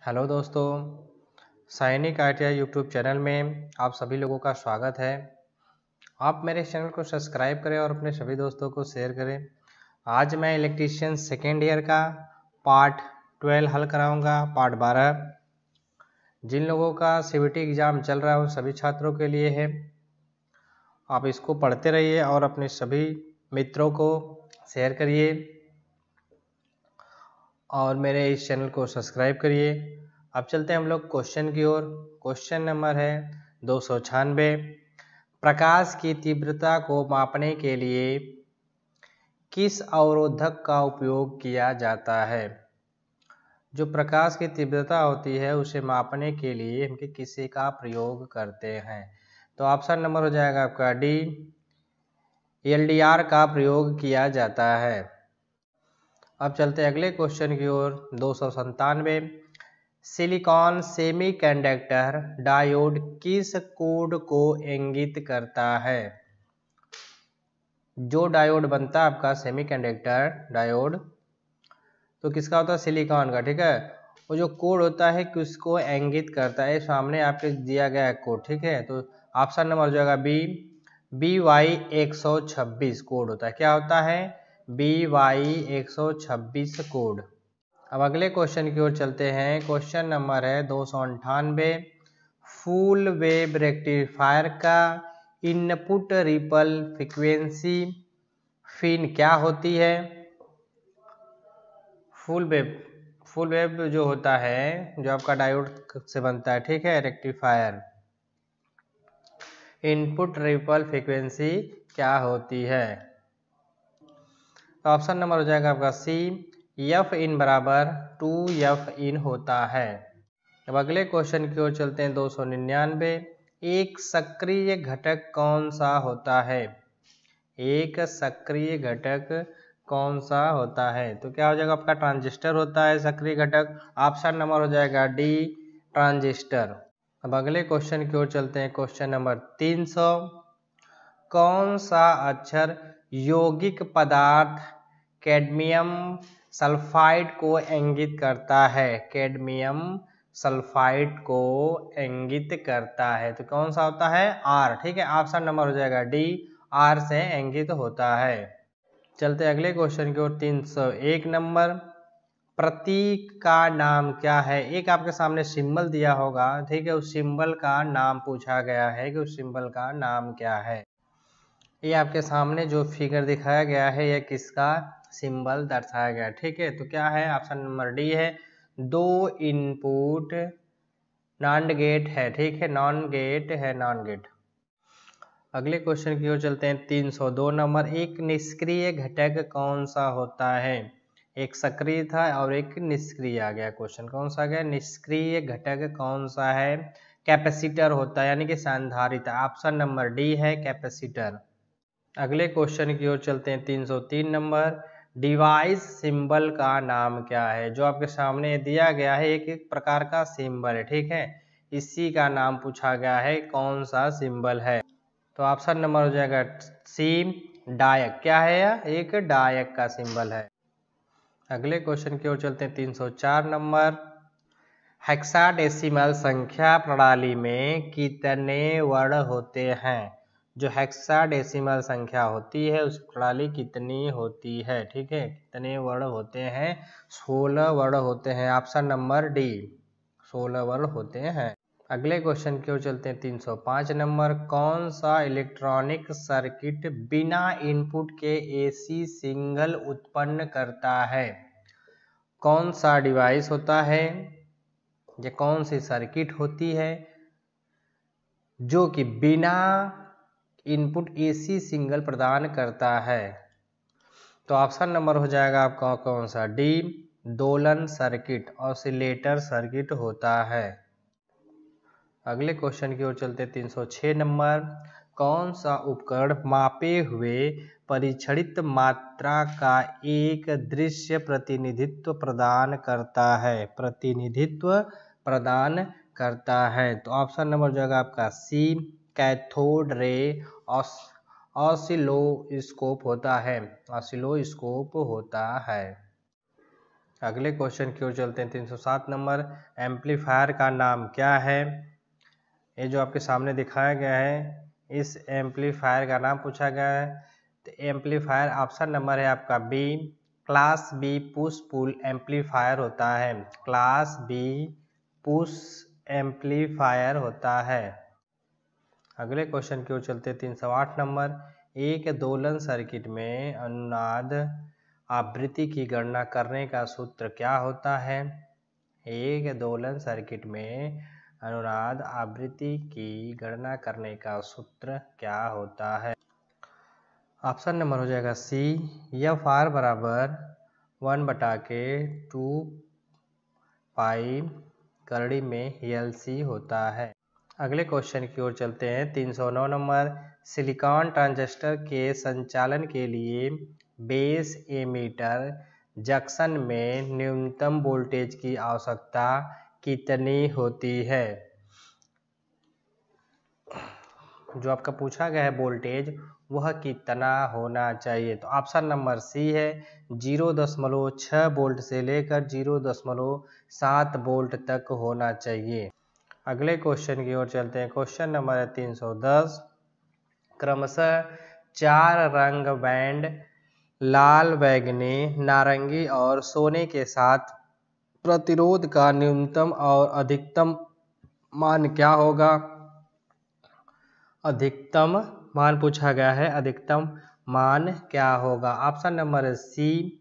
Hello दोस्तों, सैनिक ITI YouTube channel में आप सभी लोगों का स्वागत है। आप मेरे इस चैनल को सब्सक्राइब करें और अपने सभी दोस्तों को शेयर करें। आज मैं इलेक्ट्रीशियन सेकेंड ईयर का पार्ट 12 हल कराऊंगा, पार्ट 12। जिन लोगों का CVT एग्ज़ाम चल रहा है उन सभी छात्रों के लिए है। आप इसको पढ़ते रहिए और अपने सभी मित्रों को शेयर करिए और मेरे इस चैनल को सब्सक्राइब करिए। अब चलते हैं हम लोग क्वेश्चन की ओर। क्वेश्चन नंबर है 296। प्रकाश की तीव्रता को मापने के लिए किस अवरोधक का उपयोग किया जाता है? जो प्रकाश की तीव्रता होती है उसे मापने के लिए हम किसी का प्रयोग करते हैं। तो ऑप्शन नंबर हो जाएगा आपका डी, LDR का प्रयोग किया जाता है। अब चलते हैं अगले क्वेश्चन की ओर। 297। सिलिकॉन सेमीकंडक्टर डायोड किस कोड को इंगित करता है? जो डायोड बनता है आपका सेमीकंडक्टर डायोड, तो किसका होता है? सिलिकॉन का, ठीक है। वो जो कोड होता है किसको इंगित करता है? सामने आपके दिया गया है कोड, ठीक है। तो ऑप्शन नंबर हो जाएगा बी, BY126 कोड होता है। क्या होता है? BY126 code. अब अगले क्वेश्चन की ओर चलते हैं। क्वेश्चन नंबर है 298। फुल वेव रेक्टिफायर का इनपुट रिपल फ्रीक्वेंसी फिन क्या होती है? फुल वेव जो होता है, जो आपका डायोड से बनता है, ठीक है, रेक्टिफायर, इनपुट रिपल फ्रीक्वेंसी क्या होती है? तो ऑप्शन नंबर हो जाएगा आपका सी, F in बराबर 2F in होता है। अब अगले क्वेश्चन की ओर चलते हैं। 299। एक सक्रिय घटक कौन सा होता है? एक सक्रिय घटक कौन सा होता है? तो क्या हो जाएगा आपका? ट्रांजिस्टर होता है सक्रिय घटक। ऑप्शन नंबर हो जाएगा डी, ट्रांजिस्टर। अब अगले क्वेश्चन की ओर चलते हैं। Question number 300। कौन सा अक्षर यौगिक पदार्थ कैडमियम सल्फाइड को इंगित करता है? कैडमियम सल्फाइड को इंगित करता है। तो कौन सा होता है? आर, ठीक है। ऑप्शन नंबर हो जाएगा डी, आर से इंगित होता है। चलते अगले क्वेश्चन की ओर। 301 नंबर। प्रतीक का नाम क्या है? एक आपके सामने सिंबल दिया होगा, ठीक है, उस सिंबल का नाम पूछा गया है कि उस सिंबल का नाम क्या है। ये आपके सामने जो फिगर दिखाया गया है यह किसका सिंबल दर्शाया गया है, ठीक है। तो क्या है? ऑप्शन नंबर डी है। 2 इनपुट नॉन्ड गेट है, ठीक है, नॉन गेट है, नॉन गेट। अगले क्वेश्चन की ओर चलते हैं। 302 नंबर। एक निष्क्रिय घटक कौन सा होता है? एक सक्रिय था और एक निष्क्रिय आ गया। क्वेश्चन कौन सा आ गया? निष्क्रिय घटक कौन सा है? कैपेसिटर होता है, यानी कि संधारित्र। ऑप्शन नंबर डी है, कैपेसिटर। अगले क्वेश्चन की ओर चलते हैं। 303 नंबर। डिवाइस सिंबल का नाम क्या है? जो आपके सामने दिया गया है एक प्रकार का सिंबल है, ठीक है, इसी का नाम पूछा गया है, कौन सा सिंबल है? तो ऑप्शन नंबर हो जाएगा सी, डायक। क्या है यह? एक डायक का सिंबल है। अगले क्वेश्चन की ओर चलते हैं। 304 नंबर। हेक्साडेसिमल संख्या प्रणाली में कितने वर्ण होते हैं? जो हेक्साडेसिमल संख्या होती है उस प्रणाली कितनी होती है, ठीक है, कितने वर्ण होते हैं? 16 वर्ण होते हैं। ऑप्शन नंबर डी, 16 वर्ण होते हैं। अगले क्वेश्चन की ओर चलते हैं। 305 नंबर। कौन सा इलेक्ट्रॉनिक सर्किट बिना इनपुट के AC सिग्नल उत्पन्न करता है? कौन सा डिवाइस होता है, ये कौन सी सर्किट होती है जो कि बिना इनपुट AC सिग्नल प्रदान करता है? तो ऑप्शन नंबर हो जाएगा आपका कौन सा? डी, दोलन सर्किट, ऑसिलेटर सर्किट होता है। अगले क्वेश्चन की ओर चलते 306 नंबर। कौन सा उपकरण मापे हुए परिक्षणित मात्रा का एक दृश्य प्रतिनिधित्व प्रदान करता है? प्रतिनिधित्व प्रदान करता है। तो ऑप्शन नंबर हो जाएगा आपका सी, कैथोड रे ऑसिलोस्कोप होता है, ऑसिलोस्कोप होता है। अगले क्वेश्चन की ओर चलते हैं। 307 नंबर, एम्पलीफायर का नाम क्या है? ये जो आपके सामने दिखाया गया है, इस एम्पलीफायर का नाम पूछा गया है। तो एम्पलीफायर ऑप्शन नंबर है आपका B, class B push pull amplifier होता है। क्लास बी पुश एम्पलीफायर होता है। अगले क्वेश्चन की ओर चलते हैं। 308 नंबर, एक दोलन सर्किट में अनुनाद आवृत्ति की गणना करने का सूत्र क्या होता है? एक दोलन सर्किट में अनुनाद आवृत्ति की गणना करने का सूत्र क्या होता है? ऑप्शन नंबर हो जाएगा सी, एफ आर बराबर 1/2 पाई करड़ी में एल सी होता है। अगले क्वेश्चन की ओर चलते हैं। 309 नंबर, सिलिकॉन ट्रांजिस्टर के संचालन के लिए बेस एमीटर जंक्शन में न्यूनतम वोल्टेज की आवश्यकता कितनी होती है? जो आपका पूछा गया है वोल्टेज, वह कितना होना चाहिए? तो ऑप्शन नंबर सी है 0.6 वोल्ट से लेकर 0.7 वोल्ट तक होना चाहिए। अगले क्वेश्चन की ओर चलते हैं। क्वेश्चन नंबर है 310, क्रमशः 4 रंग बैंड लाल, बैंगनी, नारंगी और सोने के साथ प्रतिरोध का न्यूनतम और अधिकतम मान क्या होगा? अधिकतम मान पूछा गया है, अधिकतम मान क्या होगा? ऑप्शन नंबर सी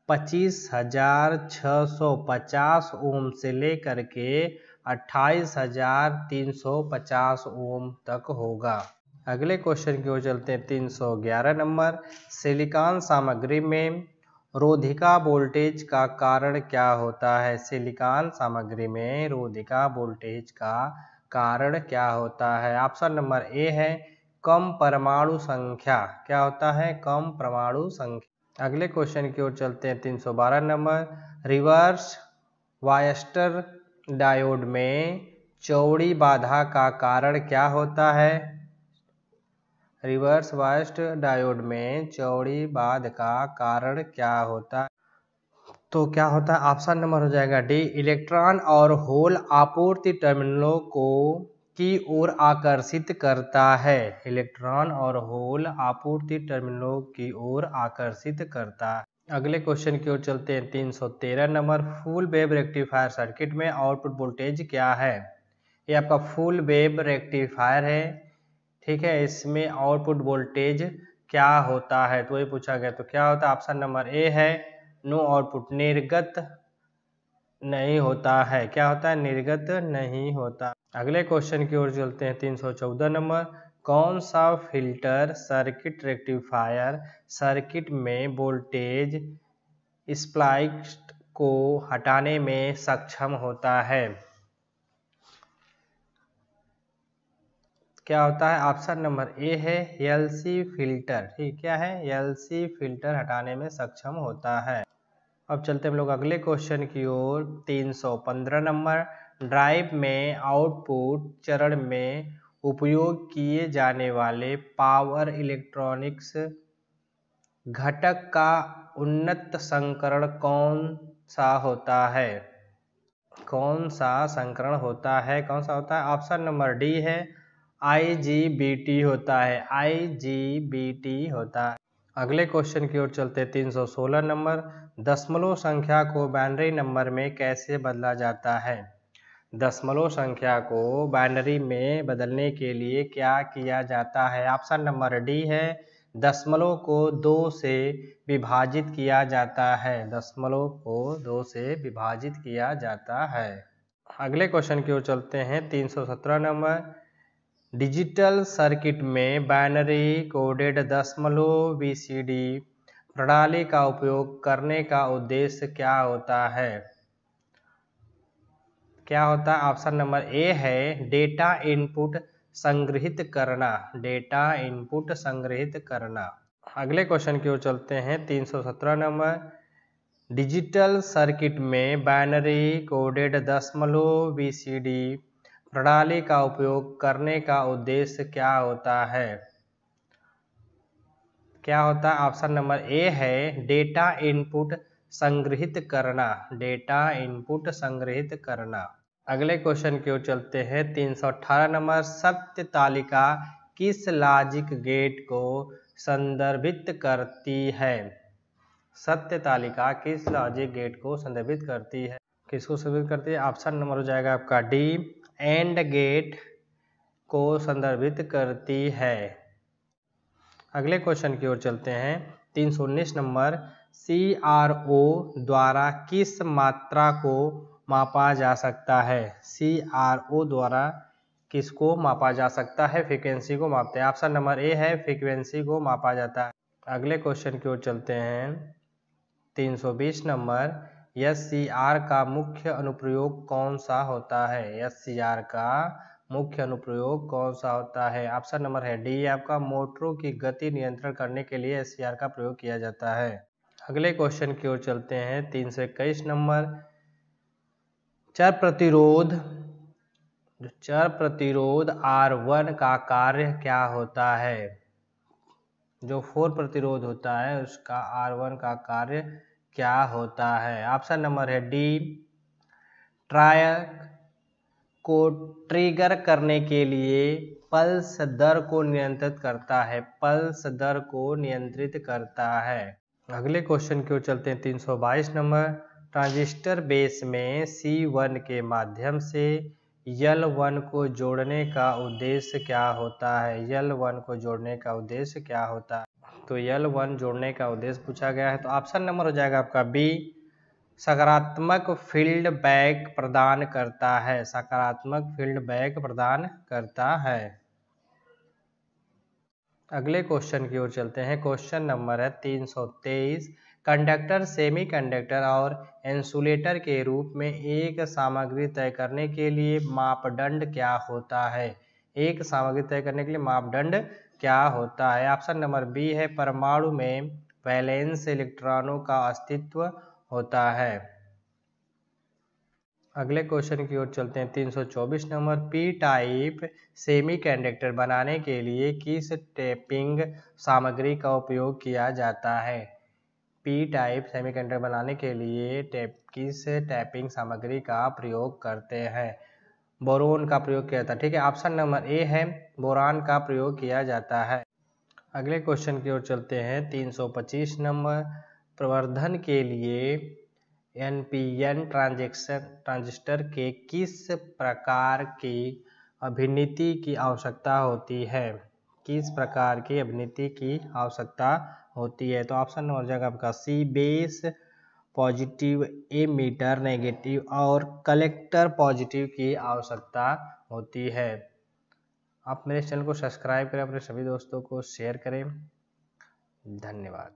25,650 ओम से लेकर के 28,350 ओम तक होगा। अगले क्वेश्चन की ओर चलते हैं। 311 नंबर, सिलिकॉन सामग्री में रोधिका वोल्टेज का कारण क्या होता है? सिलिकॉन सामग्री में रोधिका वोल्टेज का कारण क्या होता है? ऑप्शन नंबर ए है कम परमाणु संख्या। क्या होता है? कम परमाणु संख्या। अगले क्वेश्चन की ओर चलते हैं। 312 नंबर, रिवर्स वायस्टर डायोड में चौड़ी बाधा का कारण क्या होता है? रिवर्स बायस्ड डायोड में चौड़ी बाधा का कारण क्या होता है? तो क्या होता है? ऑप्शन नंबर हो जाएगा डी, इलेक्ट्रॉन और होल आपूर्ति टर्मिनलों को की ओर आकर्षित करता है। इलेक्ट्रॉन और होल आपूर्ति टर्मिनलों की ओर आकर्षित करता है। अगले क्वेश्चन की ओर चलते हैं। 313 number, full wave rectifier circuit में आउटपुट वोल्टेज क्या है? ये आपका फुल वेव रेक्टिफायर है, ठीक है। इसमें आउटपुट वोल्टेज क्या होता है? तो ये पूछा गया। तो क्या होता है? ऑप्शन नंबर ए है नो आउटपुट, निर्गत नहीं होता है। क्या होता है? निर्गत नहीं होता। अगले क्वेश्चन की ओर चलते हैं। 314 नंबर, कौन सा फिल्टर सर्किट रेक्टिफायर सर्किट में वोल्टेज स्पाइक्स को हटाने में सक्षम होता है? क्या होता है? ऑप्शन नंबर ए है एलसी फिल्टर, ठीक। क्या है? एलसी फिल्टर हटाने में सक्षम होता है। अब चलते हम लोग अगले क्वेश्चन की ओर। 315 नंबर, ड्राइव में आउटपुट चरण में उपयोग किए जाने वाले पावर इलेक्ट्रॉनिक्स घटक का उन्नत संस्करण कौन सा होता है? कौन सा संस्करण होता है? कौन सा होता है? ऑप्शन नंबर डी है IGBT होता है। IGBT होता है। अगले क्वेश्चन की ओर चलते हैं। 316 नंबर, दशमलव संख्या को बाइनरी नंबर में कैसे बदला जाता है? दशमलव संख्या को बाइनरी में बदलने के लिए क्या किया जाता है? ऑप्शन नंबर डी है दशमलव को 2 से विभाजित किया जाता है। दशमलव को 2 से विभाजित किया जाता है। अगले क्वेश्चन की ओर चलते हैं। 317 नंबर, डिजिटल सर्किट में बाइनरी कोडेड दशमलव BCD प्रणाली का उपयोग करने का उद्देश्य क्या होता है? क्या होता है? ऑप्शन नंबर ए है डेटा इनपुट संग्रहित करना। डेटा इनपुट संग्रहित करना। अगले क्वेश्चन की ओर चलते हैं। 317 नंबर, डिजिटल सर्किट में बाइनरी कोडेड दशमलव BCD प्रणाली का उपयोग करने का उद्देश्य क्या होता है? क्या होता है? ऑप्शन नंबर ए है डेटा इनपुट संग्रहित करना, डेटा इनपुट संग्रहित करना। अगले क्वेश्चन की ओर चलते हैं। 318 नंबर, सत्य तालिका किस लॉजिक गेट को संदर्भित करती है? सत्य तालिका किस लॉजिक गेट को संदर्भित करती है? किसको संदर्भित करती है? ऑप्शन नंबर हो जाएगा आपका डी, एंड गेट को संदर्भित करती है। अगले क्वेश्चन की ओर चलते हैं। 319 नंबर, CRO द्वारा किस मात्रा को मापा जा सकता है? CRO द्वारा किसको मापा जा सकता है? फ्रीक्वेंसी को मापते हैं। ऑप्शन नंबर ए है, फ्रीक्वेंसी को मापा जाता है। अगले क्वेश्चन की ओर चलते हैं। 320 नंबर, SCR का मुख्य अनुप्रयोग कौन सा होता है? SCR का मुख्य अनुप्रयोग कौन सा होता है? ऑप्शन नंबर है डी आपका, मोटरों की गति नियंत्रण करने के लिए SCR का प्रयोग किया जाता है। अगले क्वेश्चन की ओर चलते हैं। 321 नंबर, चर प्रतिरोध R1 का कार्य क्या होता है? जो 4 प्रतिरोध होता है उसका R1 का कार्य क्या होता है? ऑप्शन नंबर है डी, ट्रायल को ट्रिगर करने के लिए पल्स दर को नियंत्रित करता है, पल्स दर को नियंत्रित करता है। अगले क्वेश्चन की ओर चलते हैं। 322 नंबर, ट्रांजिस्टर बेस में C1 के माध्यम से L1 को जोड़ने का उद्देश्य क्या होता है? L1 को जोड़ने का उद्देश्य क्या होता है? तो L1 जोड़ने का उद्देश्य पूछा गया है, तो ऑप्शन नंबर हो जाएगा आपका बी, सकारात्मक फीडबैक प्रदान करता है, सकारात्मक फीडबैक प्रदान करता है। अगले क्वेश्चन की ओर चलते हैं। क्वेश्चन नंबर है 323, कंडक्टर, सेमीकंडक्टर और इंसुलेटर के रूप में एक सामग्री तय करने के लिए मापदंड क्या होता है? एक सामग्री तय करने के लिए मापदंड क्या होता है? ऑप्शन नंबर बी है, परमाणु में वैलेंस इलेक्ट्रॉनों का अस्तित्व होता है। अगले क्वेश्चन की ओर चलते हैं। 324 नंबर, पी टाइप सेमीकंडक्टर बनाने के लिए किस टैपिंग सामग्री का उपयोग किया जाता है? पी टाइप सेमीकंडक्टर बनाने के लिए किस टैपिंग सामग्री का प्रयोग करते हैं? बोरोन का प्रयोग किया जाता है। ठीक है, ऑप्शन नंबर ए है, बोरान का प्रयोग किया जाता है। अगले क्वेश्चन की ओर चलते हैं। 325 नंबर, प्रवर्धन के लिए NPN ट्रांजिस्टर के किस प्रकार की अभिनीति की आवश्यकता होती है? किस प्रकार की अभिनीति की आवश्यकता होती है? तो ऑप्शन नंबर हो जाएगा आपका सी, बेस पॉजिटिव, एमीटर नेगेटिव और कलेक्टर पॉजिटिव की आवश्यकता होती है। आप मेरे चैनल को सब्सक्राइब करें, अपने सभी दोस्तों को शेयर करें। धन्यवाद।